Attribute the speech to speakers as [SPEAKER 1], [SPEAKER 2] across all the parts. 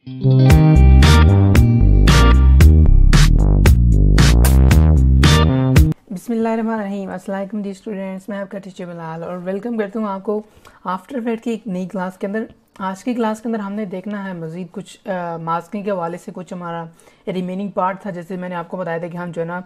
[SPEAKER 1] बिस्मिल्लाहिर्रहमानिर्रहीम। अस्सलाम वालेकुम डी स्टूडेंट्स, मैं आपका टीचर बिलाल और वेलकम करता हूँ आपको आफ्टर इफेक्ट की एक नई क्लास के अंदर। आज की क्लास के अंदर हमने देखना है मज़ीद कुछ मास्किंग के हवाले से कुछ हमारा रिमेनिंग पार्ट था। जैसे मैंने आपको बताया था कि हम जो है ना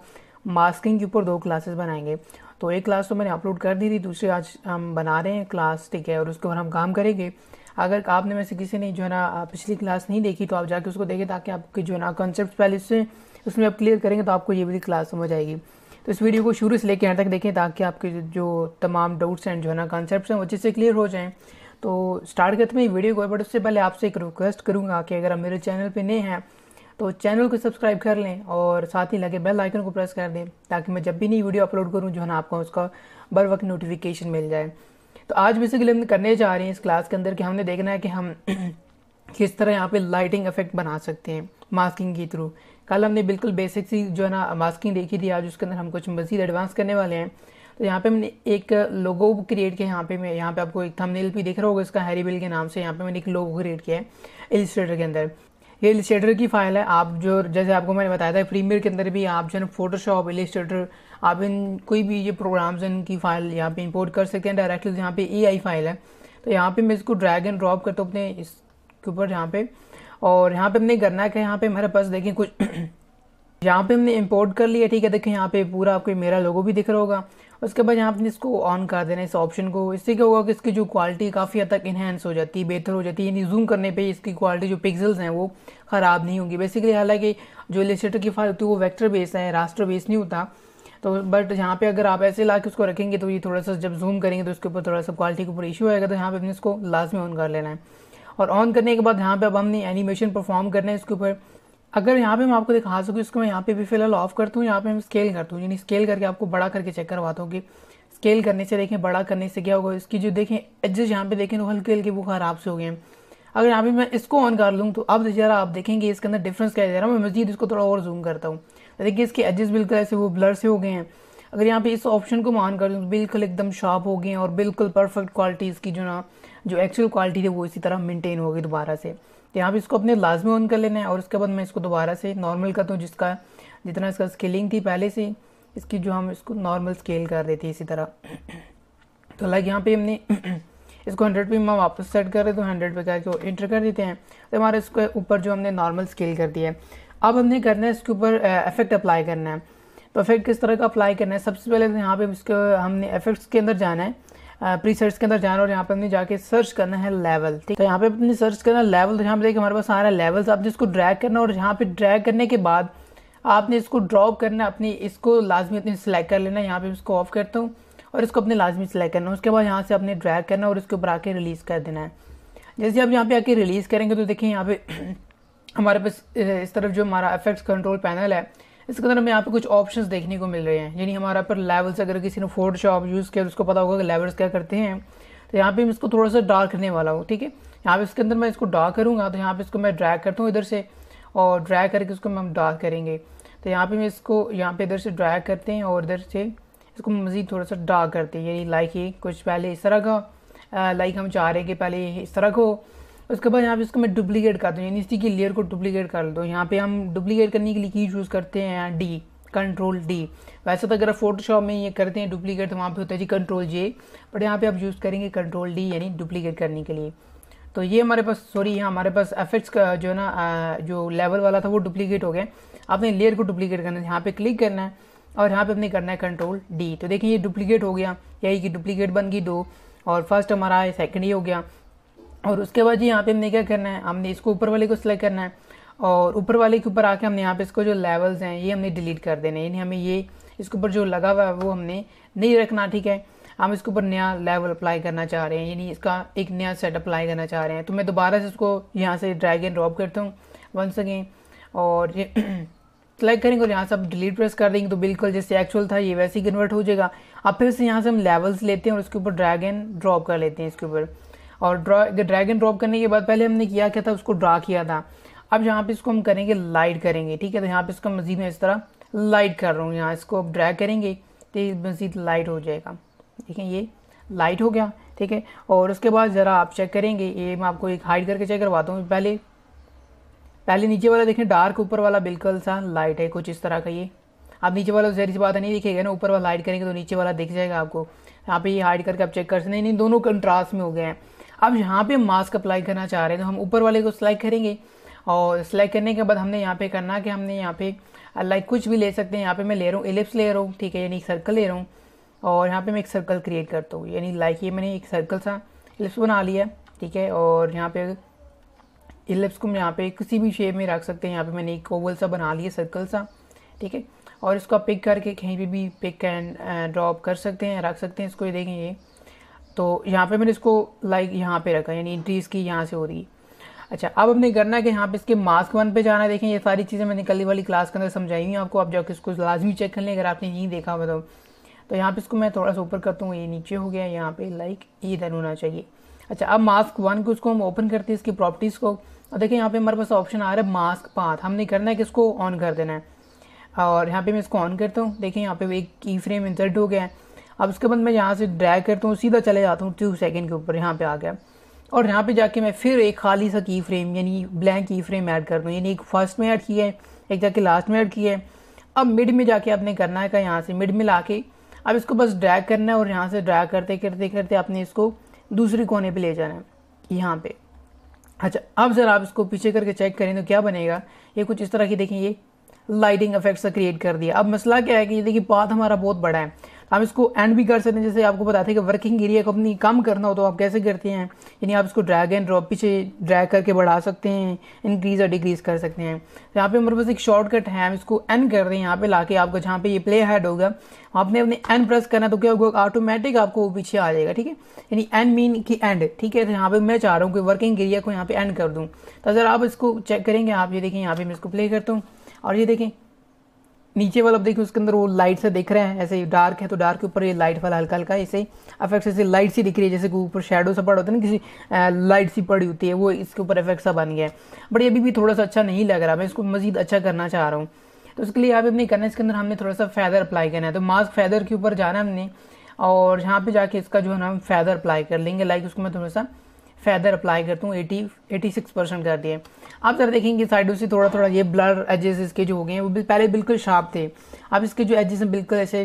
[SPEAKER 1] मास्किंग के ऊपर 2 क्लासेस बनाएंगे। तो एक क्लास तो मैंने अपलोड कर दी थी, दूसरी आज हम बना रहे हैं क्लास, ठीक है, और उसके ऊपर हम काम करेंगे। अगर आपने में से किसी ने जो है ना पिछली क्लास नहीं देखी तो आप जाके उसको देखें, ताकि आपके जो है ना कॉन्सेप्ट पहले से उसमें आप क्लियर करेंगे तो आपको ये वाली क्लास समझ आएगी। तो इस वीडियो को शुरू से लेकर अंत तक देखें ताकि आपके जो तमाम डाउट्स हैं जो है ना कॉन्सेप्ट्स हैं वो अच्छे से क्लियर हो जाएं। तो स्टार्ट करते हैं वीडियो को, बट उससे पहले आपसे एक रिक्वेस्ट करूंगा कि अगर आप मेरे चैनल पे नए हैं तो चैनल को सब्सक्राइब कर लें और साथ ही लगे बेल आइकन को प्रेस कर दें, ताकि मैं जब भी नई वीडियो अपलोड करूँ जो है ना आपको उसका बर वक्त नोटिफिकेशन मिल जाए। तो आज बेसिकली हम करने जा रहे हैं इस क्लास के अंदर कि हमने देखना है कि हम किस तरह यहाँ पे लाइटिंग इफेक्ट बना सकते हैं मास्किंग के थ्रू। कल हमने बिल्कुल बेसिक सी जो है ना मास्किंग देखी थी, आज उसके अंदर हम कुछ मज़ीद एडवांस करने वाले हैं। तो यहाँ पे हमने एक लोगो क्रिएट किया। यहाँ पे आपको एक थंबनेल भी दिख रहा होगा इसका, हैरी बिल के नाम से। यहाँ पे मैंने एक लोगो क्रिएट किया है इलिस्ट्रेटर के अंदर। ये इलिस्ट्रेटर की फाइल है। आप जो जैसे आपको मैंने बताया था प्रीमियर के अंदर भी आप जो है ना फोटोशॉप, इलिस्ट्रेटर, आप इन कोई भी ये प्रोग्राम्स इनकी फाइल यहाँ पे इंपोर्ट कर सकते हैं डायरेक्टली। यहाँ पे AI फाइल है, तो यहाँ पे मैं इसको ड्रैग एंड ड्रॉप करता हूँ अपने इसके ऊपर यहाँ पे। और यहाँ पे हमने करना है कि यहाँ पे हमारे पास देखें कुछ यहाँ पे हमने इंपोर्ट कर लिया, ठीक है। देखें यहाँ पे पूरा आपको मेरा लोगो भी दिख रहा होगा। उसके बाद यहाँ पे इसको ऑन कर देना है इस ऑप्शन को। इससे क्या होगा कि इसकी जो क्वालिटी काफ़ी हद तक इन्हेंस हो जाती है, बेहतर हो जाती है। यानी जूम करने पे इसकी क्वालिटी जो पिक्सल्स हैं वो ख़राब नहीं होंगी। बेसिकली हालांकि जो इलिस्ट्रेटर की फाइल होती है वो वेक्टर बेस है, रास्टर बेस नहीं होता। तो बट यहाँ पे अगर आप ऐसे ला के उसको रखेंगे तो ये थोड़ा सा जब जूम करेंगे तो उसके ऊपर थोड़ा सा क्वालिटी के ऊपर इशू आएगा। तो यहाँ पे अपने इसको लाजमी ऑन कर लेना है। और ऑन करने के बाद यहाँ पे अब हमने एनिमेशन परफॉर्म करना है इसके ऊपर। अगर यहाँ पे मैं आपको दिखा सकूँ, इसको मैं यहाँ पे भी फिलहाल ऑफ करता हूँ। यहाँ पे मैं स्केल करता हूँ, यानी स्केल करके आपको बड़ा करके चेक करवाता हूँ कि स्केल करने से देखें, बड़ा करने से क्या होगा। इसकी जो देखें एजेस यहाँ पे देखें तो हल्के हल्के वो खराब से हो गए हैं। अगर यहाँ पे मैं इसको ऑन कर लूँ तो अब जरा आप देखेंगे इसके अंदर डिफरेंस क्या है। जरा मैं मजीद इसको थोड़ा और जूम करता हूँ, देखिए इसके एजेस बिल्कुल ऐसे वो ब्लर से हो गए हैं। अगर यहाँ पे इस ऑप्शन को मैं ऑन कर दूँ तो बिल्कुल एकदम शार्प हो गए हैं और बिल्कुल परफेक्ट क्वालिटी इसकी जो ना जो एक्चुअल क्वालिटी है वो इसी तरह मेंटेन होगी दोबारा से। तो यहाँ पे इसको अपने लाजमी ऑन कर लेना है। और उसके बाद मैं इसको दोबारा से नॉर्मल करता हूँ, जिसका जितना इसका स्केलिंग थी पहले से इसकी जो हम इसको नॉर्मल स्केल कर देते हैं इसी तरह। तो लाइक यहाँ पे हमने इसको 100 पे मैं वापस सेट कर रहे तो 100 पे करके इंटर कर देते हैं। तो हमारे इसके ऊपर जो हमने नॉर्मल स्केल कर दिया है। अब हमने करना है इसके ऊपर इफेक्ट अप्लाई करना है। तो इफेक्ट किस तरह का अप्लाई करना है, सबसे पहले तो यहाँ पे इसके हमने इफेक्ट्स के अंदर जाना है, प्रीसेट्स के अंदर जाना, और यहाँ पे हमने जाके सर्च करना है लेवल, ठीक है। तो यहाँ पे अपने सर्च करना लेवल। तो यहाँ पे देखिए हमारे पास सारा लेवल्स, आपने इसको ड्रैग करना और यहाँ पे ड्रैग करने के बाद आपने इसको ड्रॉप करना, अपनी इसको लाजमी अपने सेलेक्ट कर लेना। यहाँ पे इसको ऑफ करता हूँ और इसको अपने लाजमी सेलेक्ट करना। उसके बाद यहाँ से अपने ड्रैग करना और इसके ऊपर आके रिलीज़ कर देना है। जैसे आप यहाँ पे आके रिलीज़ करेंगे तो देखिए यहाँ पे हमारे पास इस तरफ जो हमारा इफेक्ट्स कंट्रोल पैनल है इसके अंदर हमें यहाँ पे कुछ ऑप्शंस देखने को मिल रहे हैं। यानी हमारा पर लेवल्स, अगर किसी ने फोटोशॉप यूज़ किया तो उसको पता होगा कि लेवल्स क्या करते हैं। तो यहाँ पे मैं इसको थोड़ा सा डार्क करने वाला हूँ, ठीक है। यहाँ पे इसके अंदर मैं इसको डार्क करूँगा तो यहाँ पे इसको मैं ड्रैग करता हूँ इधर से, और ड्रैग करके इसको हम डार्क करेंगे। तो यहाँ पे मैं इसको यहाँ पे इधर से ड्रैग करते हैं और इधर से इसको मज़ीद थोड़ा सा डार्क करते हैं। यानी लाइक ये कुछ पहले इस तरह का लाइक हम चाह रहे हैं कि पहले इस तरह को। उसके बाद यहाँ पे इसको मैं डुप्लीकेट कर दूँ, यानी इसी की लेयर को डुप्लीकेट कर दो। यहाँ पे हम डुप्लीकेट करने के लिए की यूज़ करते हैं डी, कंट्रोल डी। वैसे तो अगर फोटोशॉप में ये करते हैं डुप्लीकेट तो वहाँ पे होता है जी कंट्रोल जे, बट यहाँ पे आप यूज़ करेंगे कंट्रोल डी, यानी डुप्लीकेट करने के लिए। तो ये हमारे पास यहाँ हमारे पास इफेक्ट्स का जो है ना जो लेवल वाला था वो डुप्लीकेट हो गया। आपने लेयर को डुप्लीकेट करना है, यहाँ पे क्लिक करना है और यहाँ पे अपने करना है कंट्रोल डी। तो देखिए ये डुप्लीकेट हो गया, यही कि डुप्लीकेट बन गई 2, और फर्स्ट हमारा सेकंड ही हो गया। और उसके बाद जी यहाँ पे हमने क्या करना है, हमने इसको ऊपर वाले को सिलेक्ट करना है और ऊपर वाले के ऊपर आके हमने यहाँ पे इसको जो लेवल्स हैं ये हमने डिलीट कर देना है। यानी हमें ये इसके ऊपर जो लगा हुआ है वो हमने नहीं रखना, ठीक है। हम इसके ऊपर नया लेवल अप्लाई करना चाह रहे हैं, यानी इसका एक नया सेट अप्लाई करना चाह रहे हैं। तो मैं दोबारा से इसको यहाँ से ड्रैग एंड ड्रॉप करता हूँ वंस अगेन, और ये सेलेक्ट करेंगे और यहाँ से आप डिलीट प्रेस कर देंगे तो बिल्कुल जैसे एक्चुअल था ये वैसे ही कन्वर्ट हो जाएगा। अब फिर से यहाँ से हम लेवल्स लेते हैं और उसके ऊपर ड्रैग एंड ड्रॉप कर लेते हैं इसके ऊपर। और ड्रैग एंड ड्रॉप करने के बाद पहले हमने किया क्या था, उसको ड्रा किया था। अब यहाँ पे इसको हम करेंगे लाइट करेंगे, ठीक है। तो यहाँ पे इसका मजीद मैं इस तरह लाइट कर रहा हूँ, यहाँ इसको अब ड्रैग करेंगे तो ये मजीद लाइट हो जाएगा। देखें ये लाइट हो गया, ठीक है। और उसके बाद ज़रा आप चेक करेंगे, ये मैं आपको एक हाइड करके चेक करवाता हूँ पहले। पहले नीचे वाला देखें डार्क, ऊपर वाला बिल्कुल सा लाइट है, कुछ इस तरह का ये। आप नीचे वाला जहरी सी बात है नहीं दिखेगा ना, ऊपर वाला हाइड करेंगे तो नीचे वाला दिख जाएगा आपको। यहाँ पे ये हाइड करके आप चेक कर सकते हैं, नहीं दोनों कंट्रास्ट में हो गए हैं। अब यहाँ पे मास्क अप्लाई करना चाह रहे हैं तो हम ऊपर वाले को सिलेक्ट करेंगे और सिलेक्ट करने के बाद हमने यहाँ पे करना कि हमने यहाँ पे लाइक कुछ भी ले सकते हैं। यहाँ पे मैं ले रहा हूँ एलिप्स ले रहा हूँ, ठीक है, यानी एक सर्कल ले रहा हूँ और यहाँ पे मैं एक सर्कल क्रिएट करता हूँ, यानी लाइक ये मैंने एक सर्कल सा एलिप्स बना लिया, ठीक है। और यहाँ पे एलिप्स को हम यहाँ पे किसी भी शेप में रख सकते हैं। यहाँ पे मैंने एक ओवल सा बना लिया सर्कल सा, ठीक है। और इसको आप पिक करके कहीं पे भी पिक एंड ड्रॉप कर सकते हैं, रख सकते हैं इसको। ये देखें ये, तो यहाँ पे मैंने इसको लाइक यहाँ पे रखा, यानी एंट्री इसकी यहाँ से हो रही है। अच्छा, अब हमने करना है कि यहाँ पे इसके मास्क 1 पे जाना है। देखें ये सारी चीज़ें मैंने कल वाली क्लास के अंदर समझाई हुई आपको, आप जाकर इसको लाजमी चेक कर लें अगर आपने नहीं देखा हो तो यहाँ पे इसको मैं थोड़ा सा ऊपर करता हूँ, ये नीचे हो गया, यहाँ पे लाइक इधर होना चाहिए। अच्छा, अब मास्क 1 को उसको हम ओपन करते हैं इसकी प्रॉपर्टीज़ को, और देखिए यहाँ पे हमारे पास ऑप्शन आ रहा है मास्क पाथ। हमने करना है कि इसको ऑन कर देना है और यहाँ पे मैं इसको ऑन करता हूँ। देखिए यहाँ पे एक की फ्रेम इंसर्ट हो गया है। अब उसके बाद मैं यहाँ से ड्रैग करता हूँ, सीधा चले जाता हूँ 2 सेकंड के ऊपर, यहाँ पे आ गया। और यहाँ पे जाके मैं फिर एक खाली सा की फ्रेम यानी ब्लैंक की फ्रेम ऐड कर दूँ, यानी एक फर्स्ट में ऐड किया है, एक जाके लास्ट में ऐड किया है। अब मिड में जाके आपने करना है कि यहाँ से मिड में लाके अब इसको बस ड्रैग करना है और यहाँ से ड्रैग करते करते करते आपने इसको दूसरी कोने पे ले जाना है यहाँ पे। अच्छा, अब जरा आप इसको पीछे करके चेक करें तो क्या बनेगा, ये कुछ इस तरह की देखें, ये लाइटिंग इफेक्ट्स क्रिएट कर दिया। अब मसला क्या है कि ये देखिए पाथ हमारा बहुत बड़ा है, आप इसको एंड भी कर सकते हैं। जैसे आपको बताते हैं कि वर्किंग एरिया को अपनी कम करना हो तो आप कैसे करते हैं, यानी आप इसको ड्रैग एंड ड्रॉप पीछे ड्रैग करके बढ़ा सकते हैं, इंक्रीज और डिक्रीज कर सकते हैं। यहाँ पे हमारे पास एक शॉर्टकट है, हम इसको एन कर रहे हैं, यहाँ पे लाके आपको जहाँ पे ये प्ले हेड होगा आपने अपने एन प्रेस करना, तो क्या होगा ऑटोमेटिक आपको वो पीछे आ जाएगा, ठीक है, यानी एन मीन की एंड, ठीक है। तो यहाँ पे मैं चाह रहा हूँ कि वर्किंग एरिया को यहाँ पे एंड कर दूँ, तो अगर आप इसको चेक करेंगे आप ये देखें यहाँ पे मैं इसको प्ले करता हूँ और ये देखें नीचे वाला देखिए उसके अंदर वो लाइट से दिख रहा है, ऐसे डार्क है तो डार्क के ऊपर ये लाइट वाला हल्का हल्का ऐसे इफेक्ट ऐसे लाइट सी दिख रही है, जैसे ऊपर शेडो सा पड़ा होता है ना, किसी लाइट सी पड़ी होती है, वो इसके ऊपर इफेक्ट सा बन गया है। बट ये अभी भी थोड़ा सा अच्छा नहीं लग रहा, मैं इसको मजीद अच्छा करना चाह रहा हूँ। तो उसके लिए यहाँ पे अपने करना, इसके अंदर हमने थोड़ा सा फैदर अप्लाई करना है। तो मास्क फैदर के ऊपर जाना हमने और यहाँ पे जाके इसका जो है ना हम फैदर अप्लाई कर लेंगे। लाइक उसको मैं थोड़ा सा फैदर अप्लाई करता हूँ, 86% कर दिए। आप जरा देखेंगे साइडों से थोड़ा थोड़ा ये ब्लर एजेस इसके जो हो गए हैं वो पहले बिल्कुल शार्प थे, अब इसके जो एजेस हैं बिल्कुल ऐसे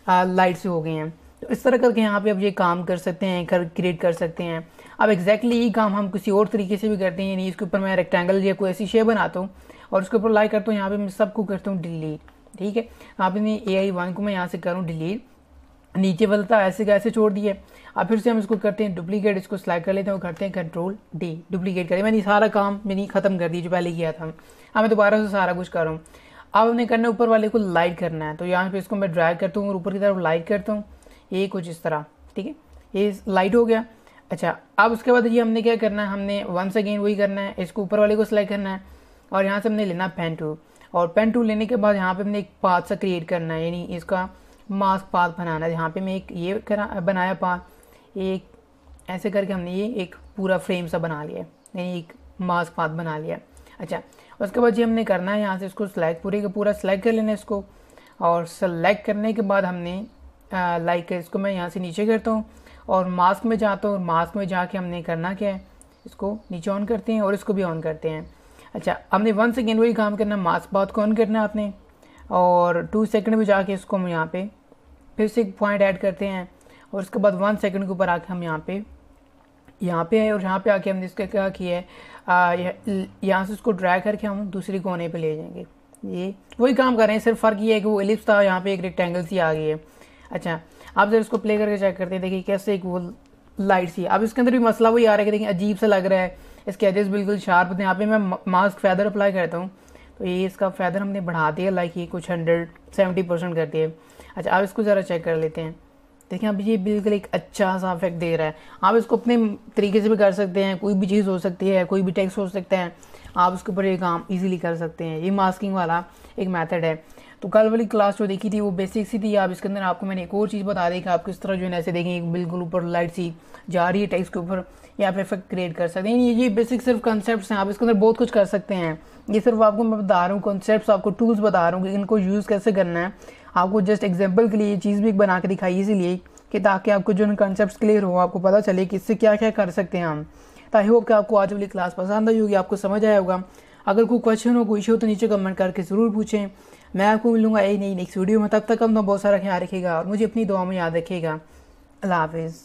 [SPEAKER 1] लाइट से हो गए हैं। तो इस तरह करके यहाँ पे अब ये काम कर सकते हैं, क्रिएट कर सकते हैं। अब एग्जैक्टली यही काम हम किसी और तरीके से भी करते हैं, यानी इसके ऊपर मैं रेक्टेंगल या कोई ऐसी शेप बनाता हूँ और उसके ऊपर लाइक करता हूँ, यहाँ पे मैं सबको करता हूँ डिलीट, ठीक है। यहाँ पे मैं AI1 को मैं यहाँ से करूँ डिलीट, नीचे वाला था ऐसे का ऐसे छोड़ दिए। अब फिर से हम इसको करते हैं डुप्लीकेट, इसको सिलेक्ट कर लेते हैं और करते हैं कंट्रोल D, डुप्लीकेट करें। मैंने सारा काम मैंने खत्म कर दिया जो पहले किया था। अब मैं दोबारा से सारा कुछ कर रहा हूँ। अब हमने करना है ऊपर वाले को लाइट करना है, तो यहाँ पे इसको मैं ड्रैग करता हूँ और ऊपर की तरफ लाइट करता हूँ, ये कुछ इस तरह, ठीक है, ये लाइट हो गया। अच्छा, अब उसके बाद ये हमने क्या करना है, हमने वंस अगेन वही करना है, इसको ऊपर वाले को सिलेक्ट करना है और यहाँ से हमने लेना पेन टूल, और पेन टूल लेने के बाद यहाँ पे हमने एक पाथ सा क्रिएट करना है, यानी इसका मास्क पाथ बनाना है। यहाँ पे मैं एक ये बनाया पाथ, एक ऐसे करके हमने ये एक पूरा फ्रेम सा बना लिया, यानी एक मास्क पाथ बना लिया। अच्छा, उसके बाद ये हमने करना है यहाँ से इसको सिलेक्ट पूरे का पूरा सिलेक्ट कर लेना है इसको, और सेलेक्ट करने के बाद हमने लाइक इसको मैं यहाँ से नीचे करता हूँ और मास्क में जाता हूँ। मास्क में जाके हमने करना क्या है, इसको नीचे ऑन करते हैं और इसको भी ऑन करते हैं। अच्छा, हमने 1 सेकेंड वही काम करना, मास्क पाथ को ऑन करना है आपने, और 2 सेकेंड में जाके इसको हम यहाँ पे फिर से एक पॉइंट ऐड करते हैं और उसके बाद 1 सेकेंड के ऊपर आके हम यहाँ पे आए और यहाँ पे आके हमने इसका क्या किया है, यहाँ से इसको ड्रैग करके हम दूसरी कोने पे ले जाएंगे। ये वही काम कर रहे हैं, सिर्फ फ़र्क ये है कि वो एलिप्स था, यहाँ पे एक रेक्टेंगल सी आ गई है। अच्छा, आप जरा इसको प्ले करके चेक करते हैं, देखिए कैसे एक वो लाइट सी। अब इसके अंदर भी मसला वही आ रहा है कि देखिए अजीब सा लग रहा है, इसके एजेस बिल्कुल शार्प थे। यहाँ पे मैं मास्क फैदर अप्लाई करता हूँ तो ये इसका फैदर हमने बढ़ा दिया, लाइक ये कुछ 170% कर दिया। अच्छा, अब इसको ज़रा चेक कर लेते हैं, देखिए अब ये बिल्कुल एक अच्छा सा इफेक्ट दे रहा है। आप इसको अपने तरीके से भी कर सकते हैं, कोई भी चीज़ हो सकती है, कोई भी टेक्स्ट हो सकता है, आप उसके ऊपर ये काम इजीली कर सकते हैं। ये मास्किंग वाला एक मेथड है। तो कल वाली क्लास जो देखी थी वो बेसिक सी थी। आप इसके अंदर आपको मैंने एक और चीज़ बता दी कि आप किस तरह जो है ऐसे देखें बिल्कुल ऊपर लाइट सी जा रही है टेक्स्ट के ऊपर, या आप इफेक्ट क्रिएट कर सकते हैं। ये बेसिक सिर्फ कंसेप्ट हैं, आप इसके अंदर बहुत कुछ कर सकते हैं। ये सिर्फ आपको मैं बता रहा हूँ कॉन्सेप्ट्स, आपको टूल्स बता रहा हूँ कि इनको यूज़ कैसे करना है। आपको जस्ट एग्जाम्पल के लिए ये चीज़ भी बना के दिखाई इसीलिए कि ताकि आपको जो कंसेप्ट क्लियर हो, आपको पता चले कि इससे क्या क्या कर सकते हैं हम। तो आई होप कि आपको आज वाली क्लास पसंद आई होगी, आपको समझ आया होगा। अगर कोई क्वेश्चन हो, कोई इशू हो तो नीचे कमेंट करके ज़रूर पूछें। मैं आपको मिलूंगा एक नई नेक्स्ट वीडियो में। तब तक अपना बहुत सारा ख्याल रखिएगा और मुझे अपनी दुआ में याद रखिएगा। अल्लाह हाफिज़।